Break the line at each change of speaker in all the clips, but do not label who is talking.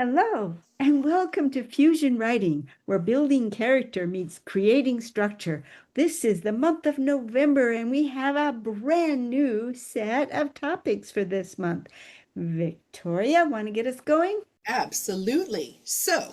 Hello, and welcome to Fusion Writing, where building character meets creating structure. This is the month of November, and we have a brand new set of topics for this month. Victoria, want to get us going?
Absolutely. So,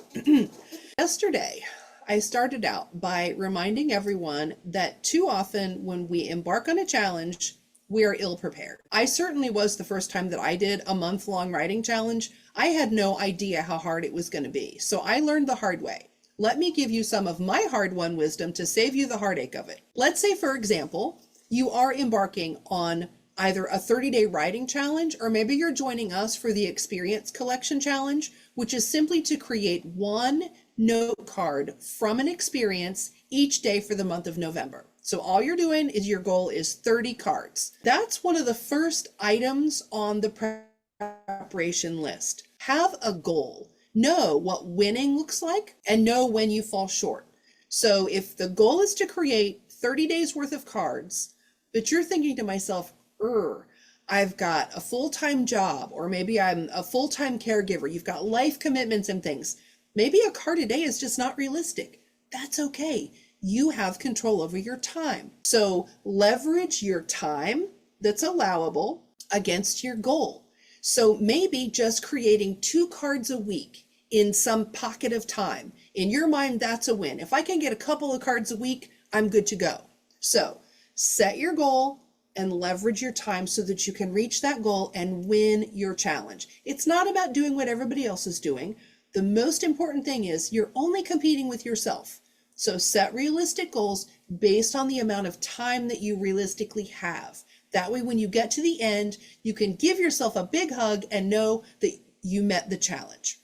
yesterday, I started out by reminding everyone that too often when we embark on a challenge, we are ill prepared. I certainly was the first time that I did a month-long writing challenge. I had no idea how hard it was going to be. So I learned the hard way. Let me give you some of my hard-won wisdom to save you the heartache of it. Let's say, for example, you are embarking on either a 30-day writing challenge, or maybe you're joining us for the experience collection challenge, which is simply to create one note card from an experience each day for the month of November. So all you're doing is your goal is 30 cards. That's one of the first items on the preparation list. Have a goal. Know what winning looks like and know when you fall short. So if the goal is to create 30 days worth of cards, but you're thinking to myself, I've got a full-time job, or maybe I'm a full-time caregiver. You've got life commitments and things. Maybe a card a day is just not realistic. That's okay. You have control over your time. So leverage your time that's allowable against your goal. So maybe just creating 2 cards a week in some pocket of time. In your mind, that's a win. If I can get a couple of cards a week, I'm good to go. So set your goal and leverage your time so that you can reach that goal and win your challenge. It's not about doing what everybody else is doing. The most important thing is you're only competing with yourself. So set realistic goals based on the amount of time that you realistically have. That way, when you get to the end, you can give yourself a big hug and know that you met the challenge.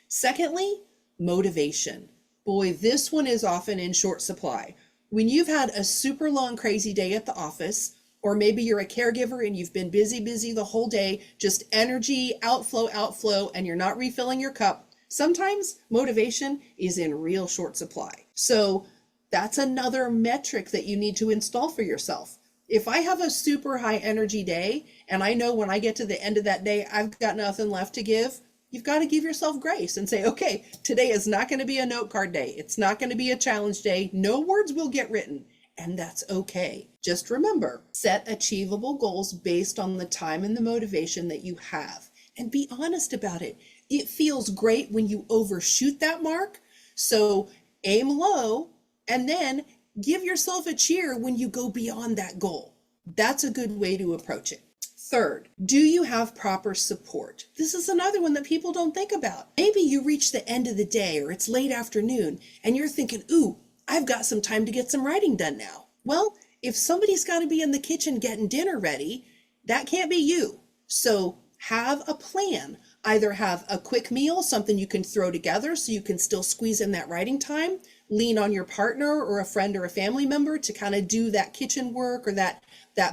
Secondly, motivation. Boy, this one is often in short supply. When you've had a super long, crazy day at the office, or maybe you're a caregiver and you've been busy the whole day, just energy, outflow, and you're not refilling your cup, sometimes motivation is in real short supply. So that's another metric that you need to install for yourself. If I have a super high energy day and I know when I get to the end of that day, I've got nothing left to give, you've got to give yourself grace and say, okay, today is not going to be a note card day. It's not going to be a challenge day. No words will get written. And that's okay. Just remember, set achievable goals based on the time and the motivation that you have. And be honest about it. It feels great when you overshoot that mark. So aim low and then give yourself a cheer when you go beyond that goal. That's a good way to approach it. Third, do you have proper support? This is another one that people don't think about. Maybe you reach the end of the day or it's late afternoon and you're thinking, ooh, I've got some time to get some writing done now. Well, if somebody's got to be in the kitchen getting dinner ready, that can't be you. So have a plan. Either have a quick meal, something you can throw together so you can still squeeze in that writing time. Lean on your partner or a friend or a family member to kind of do that kitchen work or that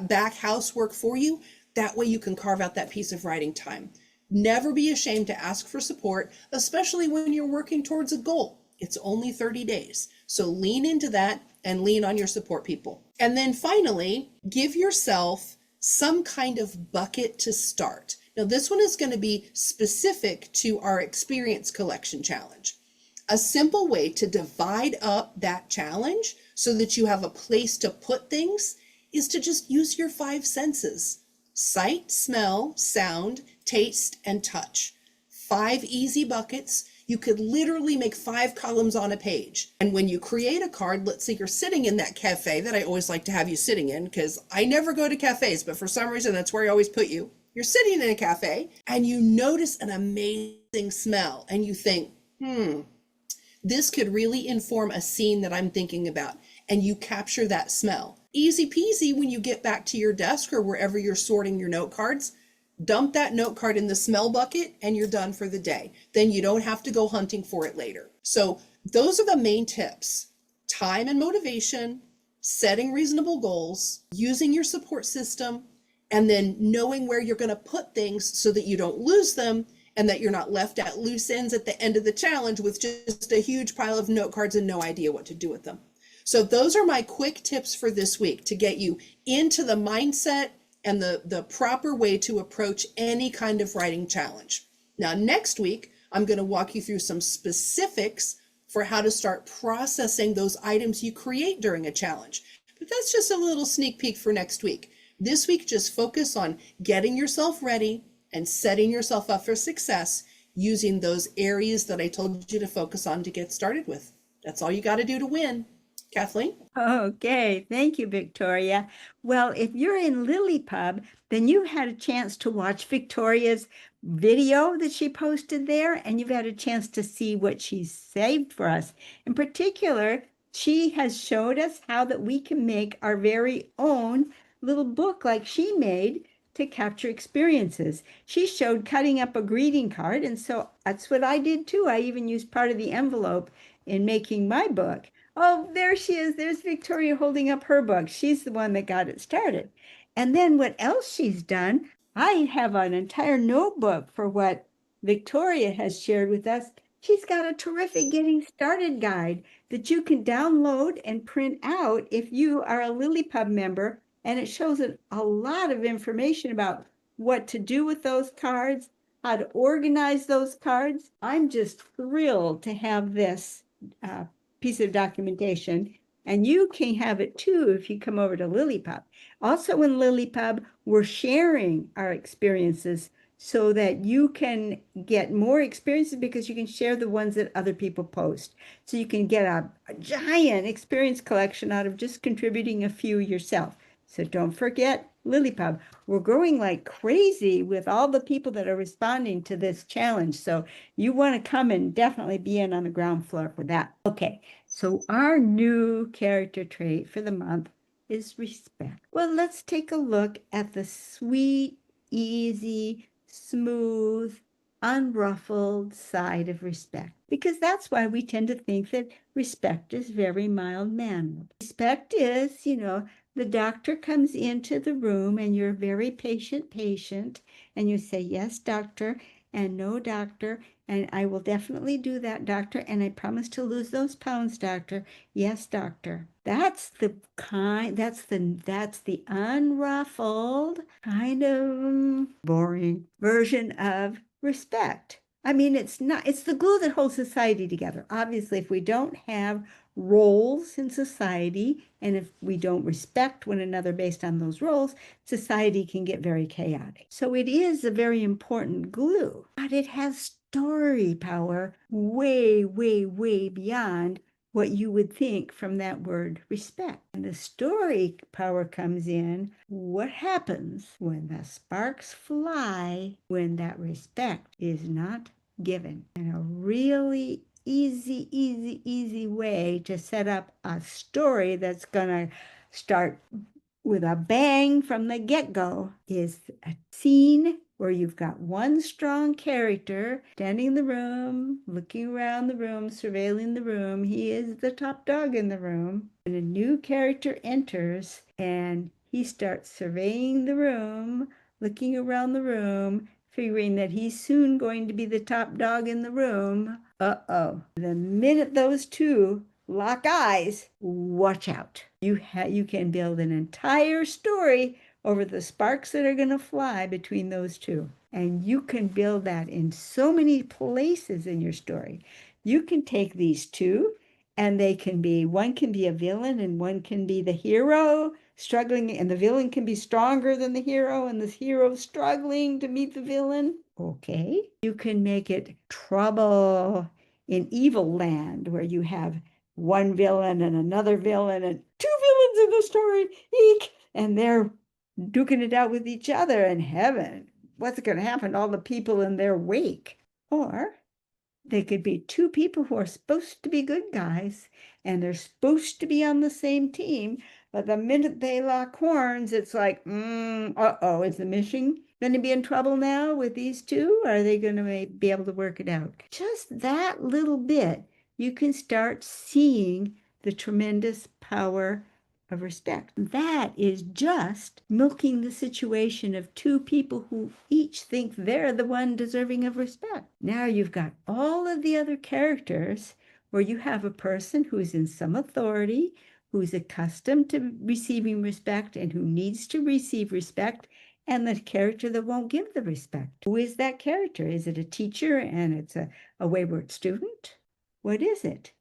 back house work for you. That way you can carve out that piece of writing time. Never be ashamed to ask for support, especially when you're working towards a goal. It's only 30 days. So lean into that and lean on your support people. And then finally, give yourself some kind of bucket to start. Now, this one is going to be specific to our experience collection challenge. A simple way to divide up that challenge so that you have a place to put things is to just use your 5 senses. Sight, smell, sound, taste, and touch. 5 easy buckets. You could literally make 5 columns on a page. And when you create a card, let's say you're sitting in that cafe that I always like to have you sitting in, because I never go to cafes, but for some reason that's where I always put you. You're sitting in a cafe and you notice an amazing smell and you think, this could really inform a scene that I'm thinking about. And you capture that smell. Easy peasy when you get back to your desk or wherever you're sorting your note cards. Dump that note card in the smell bucket and you're done for the day. Then you don't have to go hunting for it later. So those are the main tips. Time and motivation, setting reasonable goals, using your support system, and then knowing where you're going to put things so that you don't lose them and that you're not left at loose ends at the end of the challenge with just a huge pile of note cards and no idea what to do with them. So those are my quick tips for this week to get you into the mindset and the proper way to approach any kind of writing challenge. Now, next week, I'm going to walk you through some specifics for how to start processing those items you create during a challenge. But that's just a little sneak peek for next week. This week, just focus on getting yourself ready and setting yourself up for success using those areas that I told you to focus on to get started with. That's all you got to do to win. Kathleen?
Okay, thank you, Victoria. Well, if you're in LiLLiPub, then you've had a chance to watch Victoria's video that she posted there, and you've had a chance to see what she's saved for us. In particular, she has showed us how that we can make our very own little book like she made to capture experiences. She showed cutting up a greeting card, and so that's what I did too. I even used part of the envelope in making my book. Oh, there she is. There's Victoria holding up her book. She's the one that got it started. And then what else she's done, I have an entire notebook for what Victoria has shared with us. She's got a terrific getting started guide that you can download and print out if you are a LiLLiPub member. And it shows a lot of information about what to do with those cards, how to organize those cards. I'm just thrilled to have this piece of documentation, and you can have it too if you come over to LiLLiPub. Also in LiLLiPub, we're sharing our experiences so that you can get more experiences because you can share the ones that other people post. So you can get a giant experience collection out of just contributing a few yourself. So don't forget LiLLiPub. We're growing like crazy with all the people that are responding to this challenge. So you want to come and definitely be in on the ground floor for that. Okay, so our new character trait for the month is respect. Well, let's take a look at the sweet, easy, smooth, unruffled side of respect, because that's why we tend to think that respect is very mild-mannered. Respect is, the doctor comes into the room and you're very patient, and you say, yes, doctor, and no, doctor, and I will definitely do that, doctor, and I promise to lose those pounds, doctor. Yes, doctor. That's the unruffled, kind of boring version of respect. I mean, it's the glue that holds society together. Obviously, if we don't have roles in society, and if we don't respect one another based on those roles, society can get very chaotic. So it is a very important glue, but it has story power way, way, way beyond what you would think from that word respect. And the story power comes in what happens when the sparks fly, when that respect is not given. And a really easy way to set up a story that's gonna start with a bang from the get-go is a scene where you've got one strong character standing in the room, looking around the room, surveilling the room. He is the top dog in the room. And a new character enters and he starts surveying the room, looking around the room, figuring that he's soon going to be the top dog in the room. Uh-oh. The minute those two lock eyes, watch out. You can build an entire story over the sparks that are going to fly between those two. And you can build that in so many places in your story. You can take these two and one can be a villain and one can be the hero struggling, and the villain can be stronger than the hero and the hero struggling to meet the villain. Okay. You can make it trouble in evil land where you have one villain and another villain and two villains in the story, eek, and they're duking it out with each other in heaven. What's going to happen to all the people in their wake? Or they could be two people who are supposed to be good guys and they're supposed to be on the same team, but the minute they lock horns, it's like, uh-oh, is the mission going to be in trouble now with these two? Are they going to be able to work it out? Just that little bit, you can start seeing the tremendous power of respect. That is just milking the situation of two people who each think they're the one deserving of respect. Now you've got all of the other characters where you have a person who's in some authority, who's accustomed to receiving respect and who needs to receive respect, and the character that won't give the respect. Who is that character? Is it a teacher and it's a wayward student? What is it?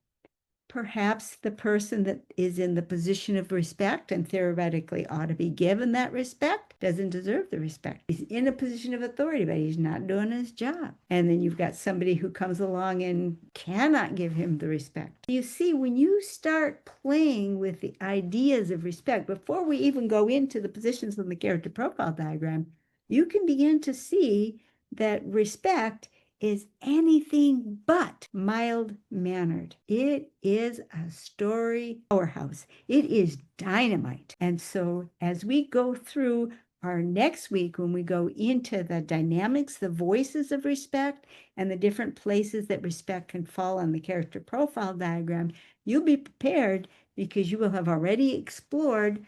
Perhaps the person that is in the position of respect and theoretically ought to be given that respect doesn't deserve the respect. He's in a position of authority, but he's not doing his job. And then you've got somebody who comes along and cannot give him the respect. You see, when you start playing with the ideas of respect, before we even go into the positions on the character profile diagram, you can begin to see that respect is anything but mild-mannered. It is a story powerhouse. It is dynamite. And so as we go through our next week, when we go into the dynamics, the voices of respect, and the different places that respect can fall on the character profile diagram, you'll be prepared because you will have already explored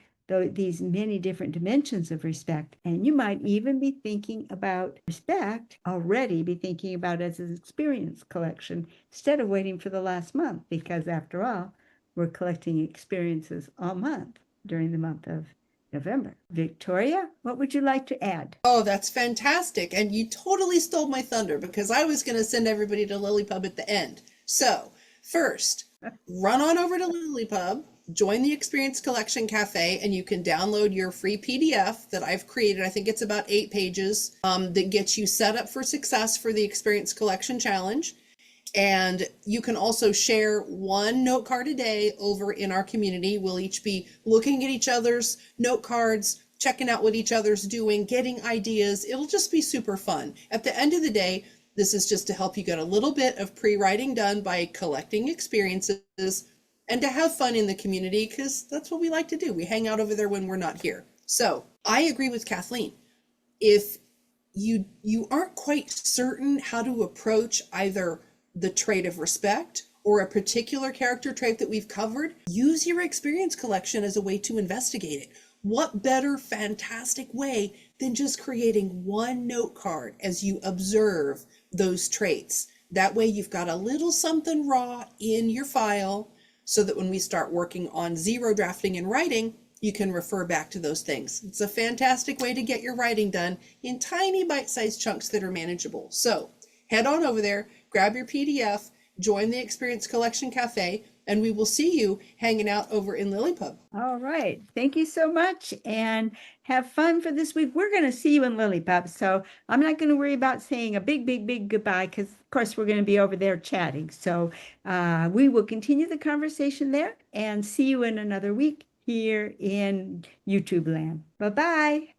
these many different dimensions of respect. And you might even be thinking about respect already, be thinking about it as an experience collection instead of waiting for the last month, because after all, we're collecting experiences all month during the month of November. Victoria, what would you like to add?
Oh, that's fantastic. And you totally stole my thunder because I was going to send everybody to LiLLiPub at the end. So, first, run on over to LiLLiPub, join the Experience Collection Cafe, and you can download your free PDF that I've created. I think it's about 8 pages that gets you set up for success for the Experience Collection Challenge. And you can also share one note card a day over in our community. We'll each be looking at each other's note cards, checking out what each other's doing, getting ideas. It'll just be super fun. At the end of the day, this is just to help you get a little bit of pre-writing done by collecting experiences and to have fun in the community, because that's what we like to do. We hang out over there when we're not here. So I agree with Kathleen. If you aren't quite certain how to approach either the trait of respect or a particular character trait that we've covered, use your experience collection as a way to investigate it. What better fantastic way than just creating one note card as you observe those traits? That way you've got a little something raw in your file so that when we start working on zero drafting and writing, you can refer back to those things. It's a fantastic way to get your writing done in tiny bite-sized chunks that are manageable. So head on over there, grab your PDF, join the Experience Collection Cafe, and we will see you hanging out over in LiLLiPub.
All right. Thank you so much and have fun for this week. We're going to see you in LiLLiPub. So I'm not going to worry about saying a big, big, big goodbye because, of course, we're going to be over there chatting. So we will continue the conversation there and see you in another week here in YouTube land. Bye-bye.